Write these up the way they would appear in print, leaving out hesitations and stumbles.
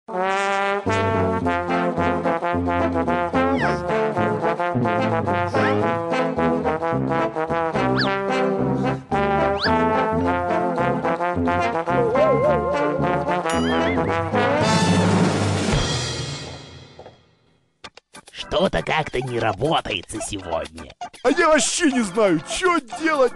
Что-то как-то не работается сегодня. А я вообще не знаю, что делать.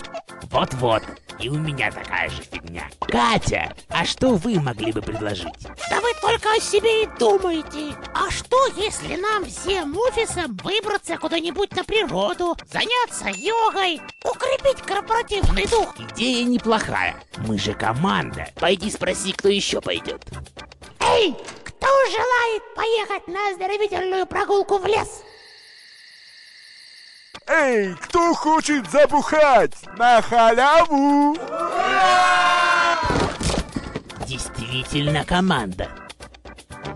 Вот-вот, и у меня такая же фигня. Катя, а что вы могли бы предложить? Да вы только о себе и думаете. А что, если нам всем офисом выбраться куда-нибудь на природу, заняться йогой, укрепить корпоративный дух? Идея неплохая. Мы же команда. Пойди спроси, кто еще пойдет. Эй, кто желает поехать на оздоровительную прогулку в лес? Эй, кто хочет забухать на халяву? Действительно команда.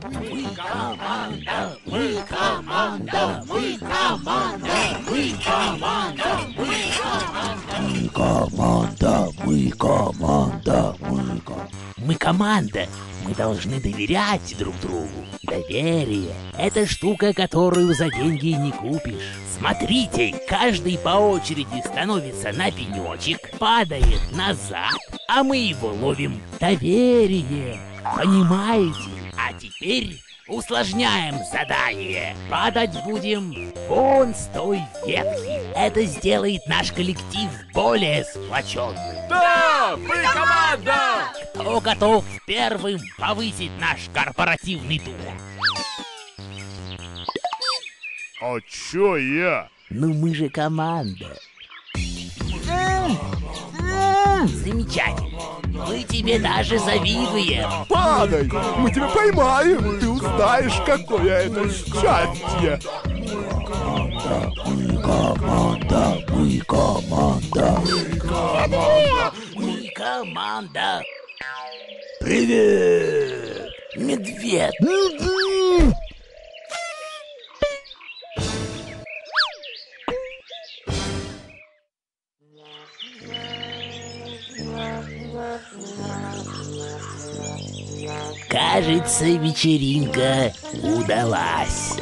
Мы команда, мы команда, мы команда, мы команда, мы команда, мы команда, мы команда. Мы должны доверять друг другу. Доверие – это штука, которую за деньги не купишь. Смотрите, каждый по очереди становится на пенечек, падает назад, а мы его ловим. Доверие. Понимаете? А теперь усложняем задание. Падать будем вон с той ветки. Это сделает наш коллектив более сплоченным. Да, мы команда! Кто готов первым повысить наш корпоративный дух? А чё я? Ну мы же команда. Замечательно. Мы тебе даже завидуем. Падай, мы тебя поймаем. Ты узнаешь, какое это счастье. Мы команда, мы команда, мы команда, мы команда. Привет, медведь. Кажется, вечеринка удалась.